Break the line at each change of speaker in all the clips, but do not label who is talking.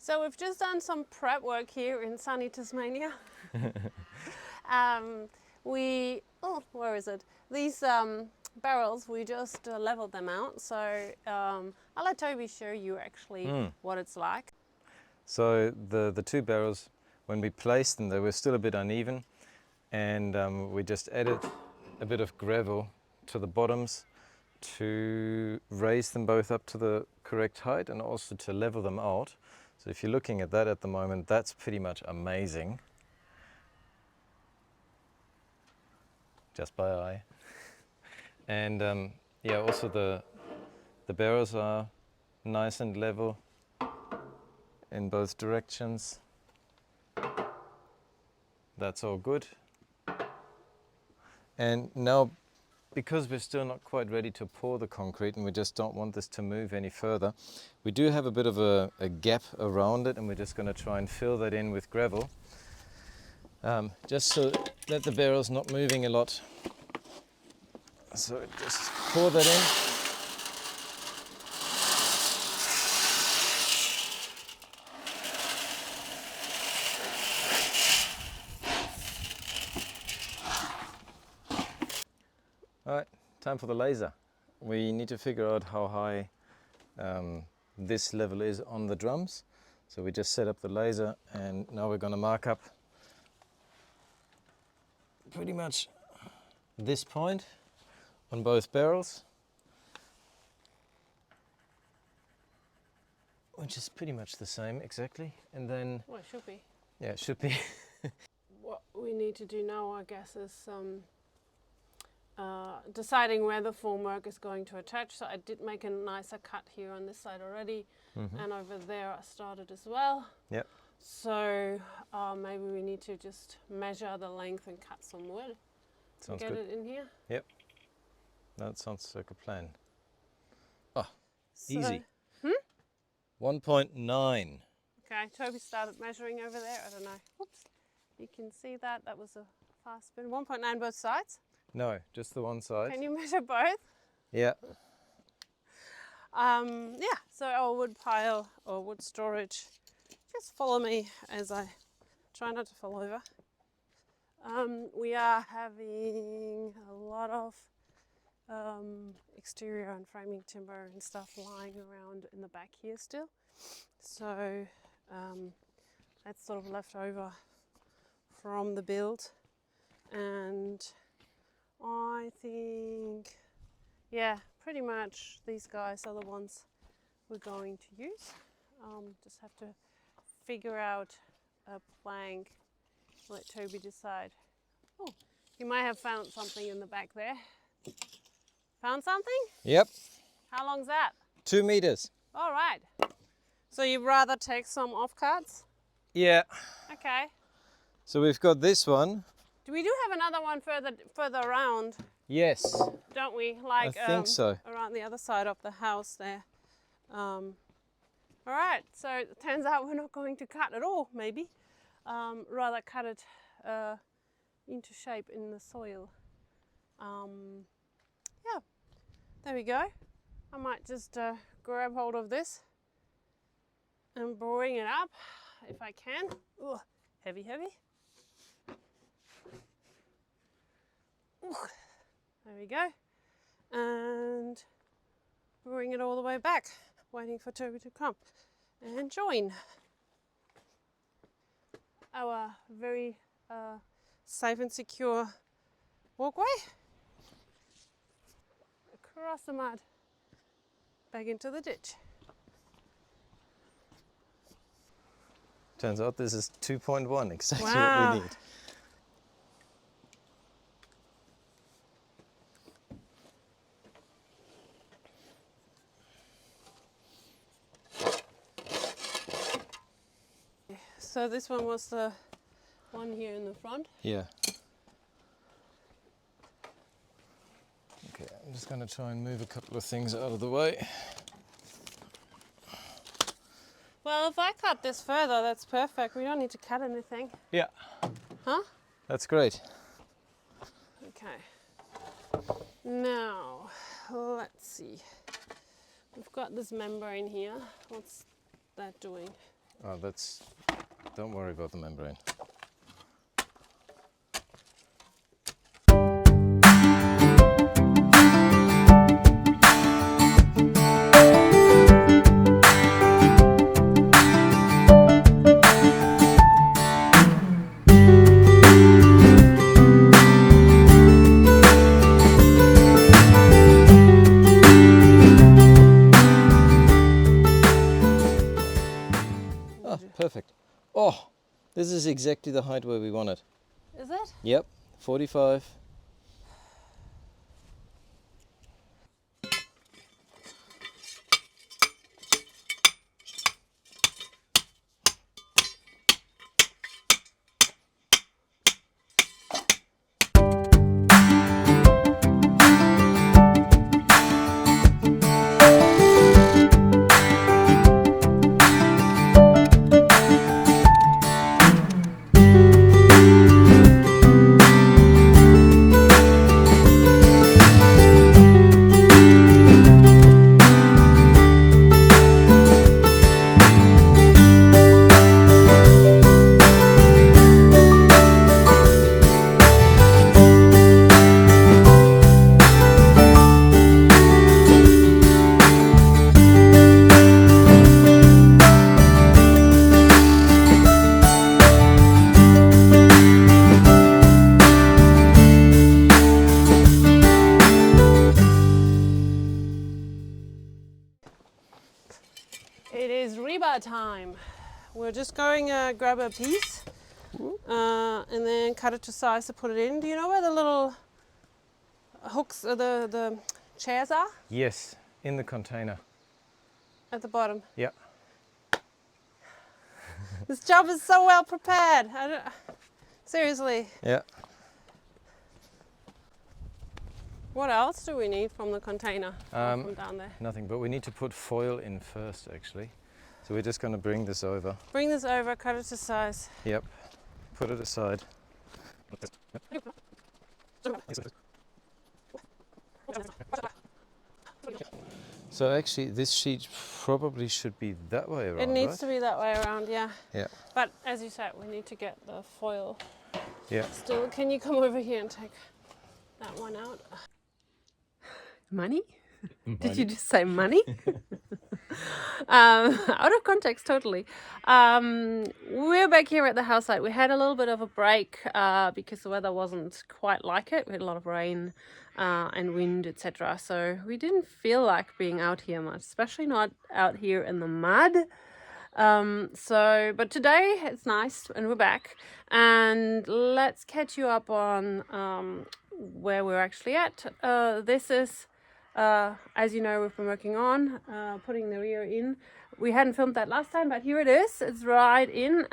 So we've just done some prep work here in sunny Tasmania. Where is it? These barrels, we just leveled them out. So I'll let Toby show you actually what it's like.
So the two barrels, when we placed them, they were still a bit uneven, and we just added a bit of gravel to the bottoms to raise them both up to the correct height and also to level them out. So if you're looking at that at the moment, that's pretty much amazing. Just by eye. And yeah, also the barrels are nice and level in both directions. That's all good. And now, because we're still not quite ready to pour the concrete and we just don't want this to move any further, we do have a bit of a gap around it, and we're just going to try and fill that in with gravel, just so that the barrel's not moving a lot. So just pour that in. All right, time for the laser. We need to figure out how high this level is on the drums. So we just set up the laser, and now we're going to mark up pretty much this point on both barrels, which is pretty much the same exactly. And then,
Well, it should be.
yeah, it should be.
What we need to do now, I guess, is deciding where the formwork is going to attach. So I did make a nicer cut here on this side already, and over there I started as well.
Yep.
So maybe we need to just measure the length and cut some wood.
Sounds
Get
good.
it in here.
Yep. That sounds like a plan. Oh,
So,
easy. 1.9.
Okay, Toby started measuring over there. I don't know. Oops. You can see that. That was a fast spin. 1.9 both sides.
No, just the one side.
Can you measure both?
Yeah.
Yeah, so our wood pile or wood storage. Just follow me as I try not to fall over. We are having a lot of exterior and framing timber and stuff lying around in the back here still. So that's sort of left over from the build. And I think, yeah, pretty much these guys are the ones we're going to use. Just have to figure out a plank, let Toby decide. Oh, you might have found something in the back there. Found something?
Yep.
How long's that?
2 meters.
All right. So you'd rather take some offcuts?
Yeah.
Okay.
So we've got this one.
We do have another one further around,
Yes.
don't we? Like
I think so.
around the other side of the house there. All right. So it turns out we're not going to cut at all. Maybe rather cut it into shape in the soil. Yeah. There we go. I might just grab hold of this and bring it up if I can. Ooh, heavy, heavy. Ooh, there we go. And bring it all the way back, waiting for Toby to come and join our very safe and secure walkway across the mud back into the ditch.
Turns out this is 2.1, exactly
Wow.
what we need.
So this one was the one here in the front.
Yeah. Okay, I'm just going to try and move a couple of things out of the way.
Well, if I cut this further, that's perfect. We don't need to cut anything.
Yeah.
Huh?
That's great.
Okay. Now, let's see. We've got this membrane here. What's that doing?
Oh, don't worry about the membrane. Oh, perfect. Oh, this is exactly the height where we want it.
Is it?
Yep, 45.
It is rebar time. We're just going grab a piece and then cut it to size to put it in. Do you know where the little hooks, the chairs are?
Yes, in the container.
At the bottom.
Yep.
This job is so well prepared. Seriously.
Yeah.
What else do we need from the container from down there?
Nothing, but we need to put foil in first, actually. So we're just going to bring this over.
Bring this over, cut it to size.
Yep. Put it aside. So actually, this sheet probably should be that way around,
It needs
right?
to be that way around, yeah.
Yeah.
But as you said, we need to get the foil.
Yeah.
Still, can you come over here and take that one out?
Money? Did you just say money? Out of context, totally. We're back here at the house site. We had a little bit of a break because the weather wasn't quite like it. We had a lot of rain and wind, etc. So we didn't feel like being out here much, especially not out here in the mud. But today it's nice and we're back. And let's catch you up on where we're actually at. This is... as you know, we've been working on putting the rear in. We hadn't filmed that last time, but here it is. It's right in.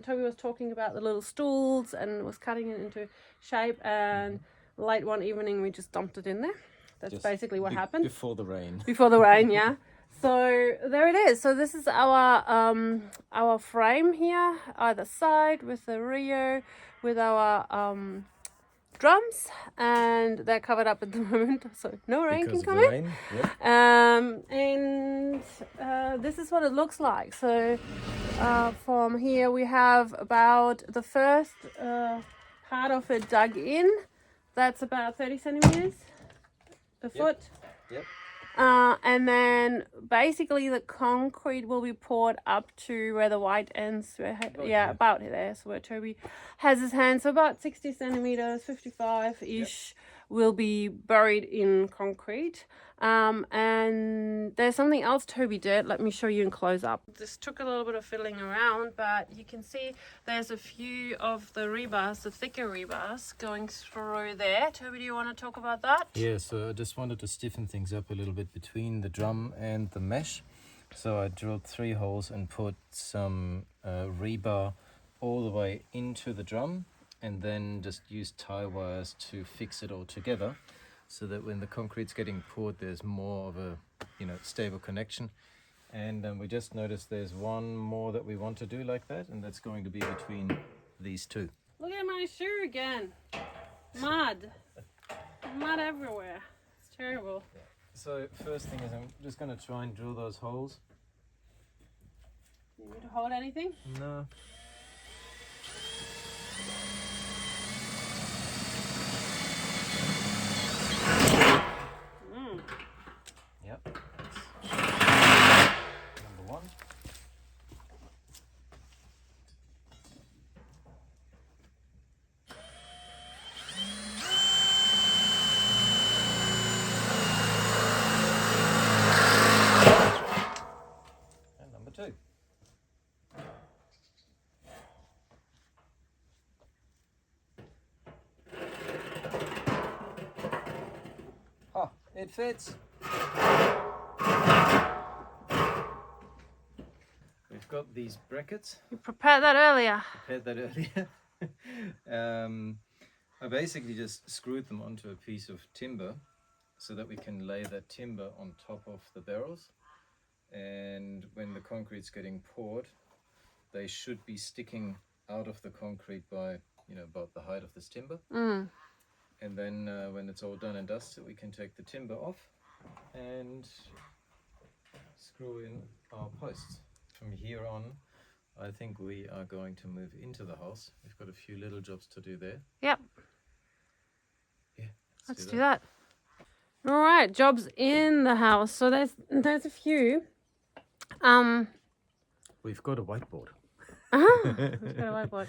Toby was talking about the little stools and was cutting it into shape. And late one evening, we just dumped it in there. That's just basically what happened.
Before the rain.
Before the rain, yeah. So there it is. So this is our frame here, either side with the rear, with our drums, and they're covered up at the moment, so no rain
Because
can
of
come
the
in.
rain. Yep.
And this is what it looks like. So from here we have about the first part of it dug in. That's about 30 centimeters a foot.
Yep.
And then basically the concrete will be poured up to where the white ends. About there. So where Toby has his hand. So about 60 centimeters, 55-ish, will be buried in concrete. And there's something else Toby did. Let me show you in close up. This took a little bit of fiddling around, but you can see there's a few of the rebars, the thicker rebars, going through there. Toby, do you want to talk about that?
Yeah, so I just wanted to stiffen things up a little bit between the drum and the mesh. So I drilled 3 holes and put some rebar all the way into the drum, and then just used tie wires to fix it all together, so that when the concrete's getting poured, there's more of a stable connection. And we just noticed there's one more that we want to do like that, and that's going to be between these two.
Look at my shoe again. Mud. Mud everywhere. It's terrible.
So first thing is I'm just going to try and drill those holes.
You need me to hold anything?
No. Yep. Number one. And number two. Oh, it fits. We've got these brackets.
You prepared that earlier.
Prepared that earlier. I basically just screwed them onto a piece of timber so that we can lay that timber on top of the barrels. And when the concrete's getting poured, they should be sticking out of the concrete by, about the height of this timber. And then when it's all done and dusted, we can take the timber off and screw in our posts. From here on, I think we are going to move into the house. We've got a few little jobs to do there.
Yep.
Yeah,
Let's do that. All right, jobs in the house. So there's a few.
We've got a whiteboard.
We've got a whiteboard.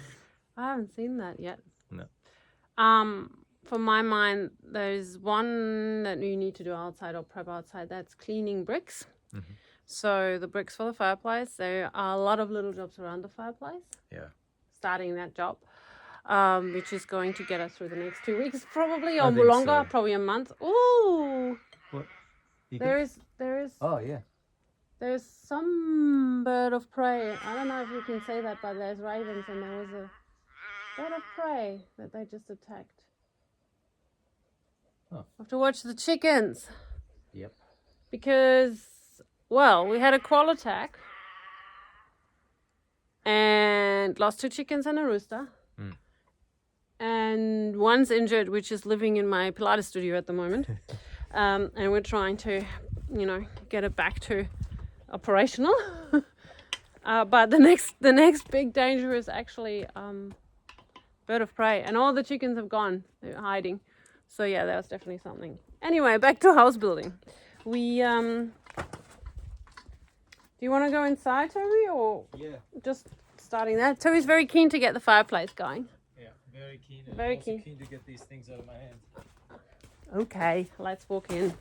I haven't seen that yet.
No.
For my mind, there's one that you need to do outside or prep outside. That's cleaning bricks.
Mm-hmm.
So the bricks for the fireplace. There are a lot of little jobs around the fireplace.
Yeah.
Starting that job, which is going to get us through the next 2 weeks, probably, or
I think
longer,
so.
probably a month. Ooh.
What?
There is.
Oh, yeah.
There's some bird of prey. I don't know if you can say that, but there's ravens, and there was a bird of prey that they just attacked.
Oh.
Have to watch the chickens.
Yep.
Because, well, we had a quail attack and lost 2 chickens and a rooster. And one's injured, which is living in my Pilates studio at the moment. And we're trying to, get it back to operational. But the next big danger is actually bird of prey, and all the chickens have gone. They're hiding. So yeah, that was definitely something. Anyway, back to house building. We do you want to go inside, Toby, or just starting that? Toby's very keen to get the fireplace going.
Yeah, very keen.
Very keen.
Keen to get these things out of my hands.
Okay, let's walk in.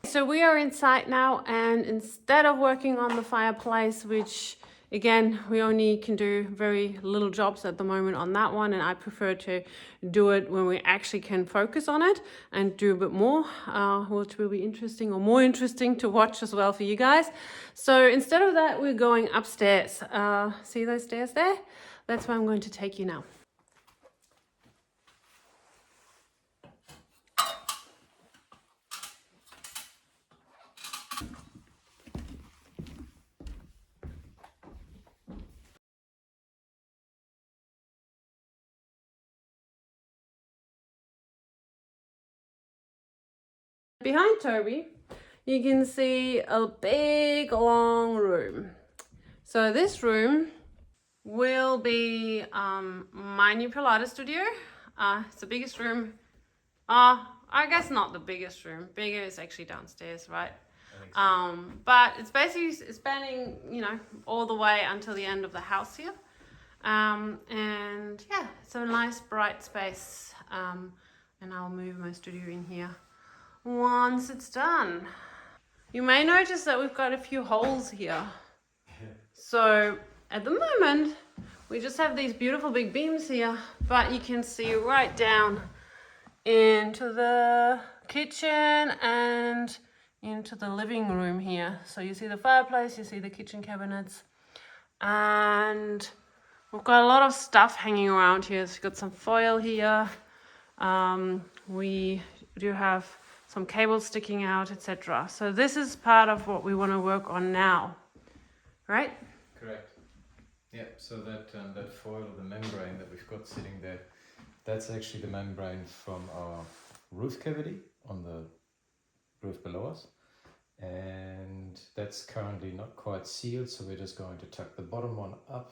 So we are inside now, and instead of working on the fireplace, which again, we only can do very little jobs at the moment on that one, and I prefer to do it when we actually can focus on it and do a bit more, which will be interesting, or more interesting to watch as well for you guys. So instead of that, we're going upstairs. See those stairs there? That's where I'm going to take you now. Behind Toby, you can see a big long room. So this room will be my new Pilates studio. It's the biggest room. I guess not the biggest room. Bigger is actually downstairs, right?
I think so.
But it's basically spanning, all the way until the end of the house here. And yeah, it's a nice bright space. And I'll move my studio in here once it's done. You may notice that we've got a few holes here. So at the moment, we just have these beautiful big beams here, but you can see right down into the kitchen and into the living room here. So you see the fireplace, you see the kitchen cabinets, and we've got a lot of stuff hanging around here. So we've got some foil here. We do have some cables sticking out, etc. So this is part of what we want to work on now, right?
Correct. Yeah, so that foil or the membrane that we've got sitting there, that's actually the membrane from our roof cavity on the roof below us. And that's currently not quite sealed, so we're just going to tuck the bottom one up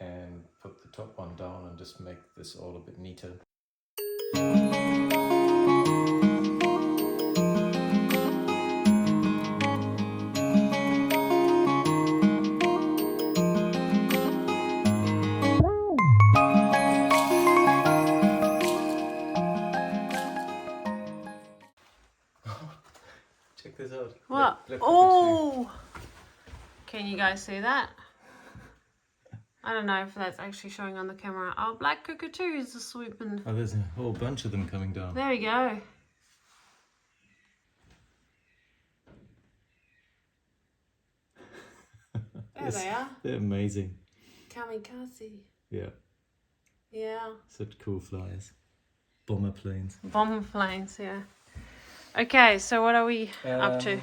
and put the top one down and just make this all a bit neater. Check this out.
What?
Black
Oh! Can you guys see that? I don't know if that's actually showing on the camera. Oh, black cockatoos are swooping.
Oh, there's a whole bunch of them coming down.
There we go. There they are.
They're amazing.
Kamikaze.
Yeah,
Yeah.
such cool flyers. Bomber planes.
Bomber planes, yeah. Okay, so what are we up to?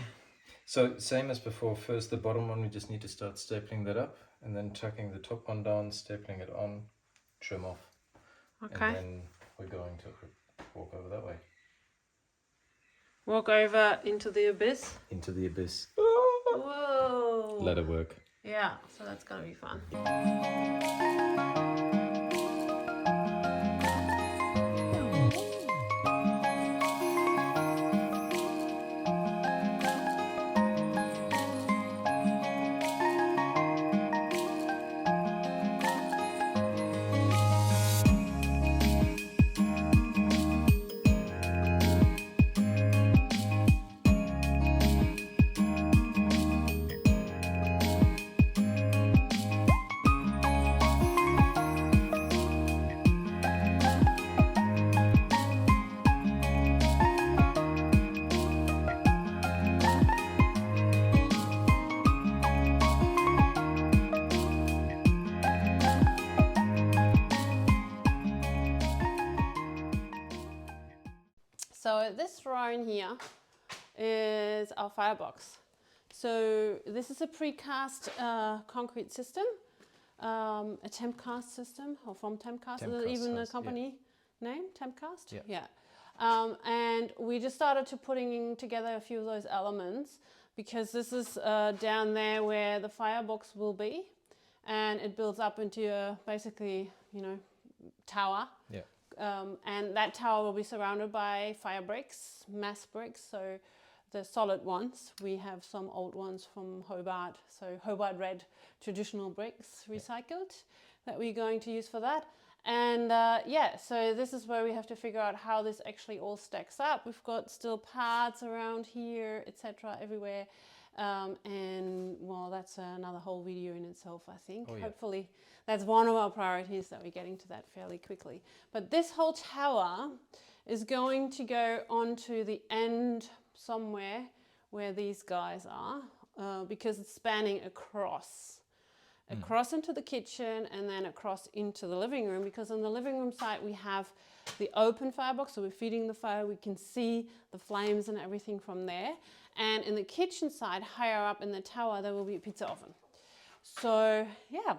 So same as before, first the bottom one, we just need to start stapling that up and then tucking the top one down, stapling it on, trim off.
Okay.
And then we're going to walk over that way.
Walk over into the abyss.
Into the abyss.
Whoa.
Ladder work.
Yeah, so that's gonna be fun. So this throne here is our firebox. So this is a precast concrete system, a Tempcast system, or from Tempcast. Is it even a company name, Tempcast?
Yeah.
And we just started to putting together a few of those elements because this is down there where the firebox will be, and it builds up into a basically, tower.
Yeah.
And that tower will be surrounded by fire bricks, mass bricks, so the solid ones. We have some old ones from Hobart, so Hobart red traditional bricks recycled that we're going to use for that. And so this is where we have to figure out how this actually all stacks up. We've got still parts around here, etc., everywhere. And well, that's another whole video in itself, I think.
Oh, yeah.
Hopefully that's one of our priorities, that we're getting to that fairly quickly. But this whole tower is going to go onto the end somewhere where these guys are, because it's spanning across into the kitchen and then across into the living room, because on the living room side we have the open firebox, so we're feeding the fire, we can see the flames and everything from there. And in the kitchen side, higher up in the tower, there will be a pizza oven. So, yeah.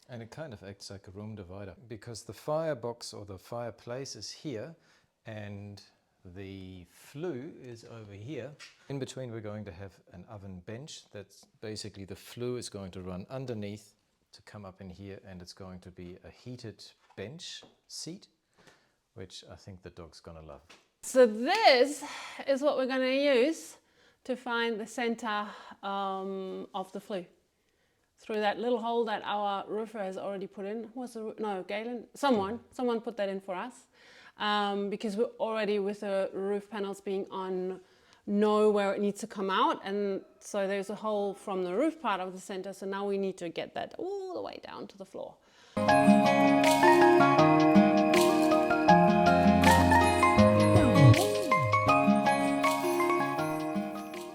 And it kind of acts like a room divider, because the firebox or the fireplace is here and the flue is over here. In between we're going to have an oven bench. That's basically the flue is going to run underneath to come up in here, and it's going to be a heated bench seat, which I think the dog's gonna love.
So this is what we're going to use to find the center of the flue. Through that little hole that our roofer has already put in. Galen? Someone put that in for us. Because we're already, with the roof panels being on, know where it needs to come out. And so there's a hole from the roof part of the center. So now we need to get that all the way down to the floor.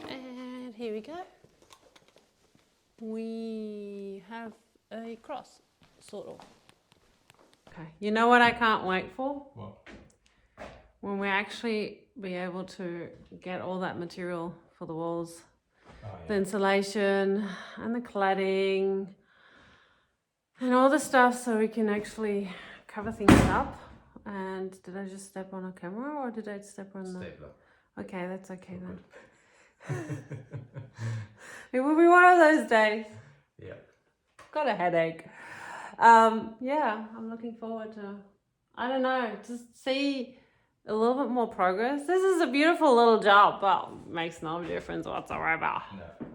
And here we go. We have a cross, sort of. Okay, you know what I can't wait for?
What?
When we actually be able to get all that material for the walls, the insulation and the cladding, and all the stuff so we can actually cover things up. And did I just step on a camera or did I step on the...
Stapler.
Okay, that's okay then. It will be one of those days.
Yeah.
Got a headache. Yeah, I'm looking forward to, I don't know, just see a little bit more progress. This is a beautiful little job, but makes no difference whatsoever.
No.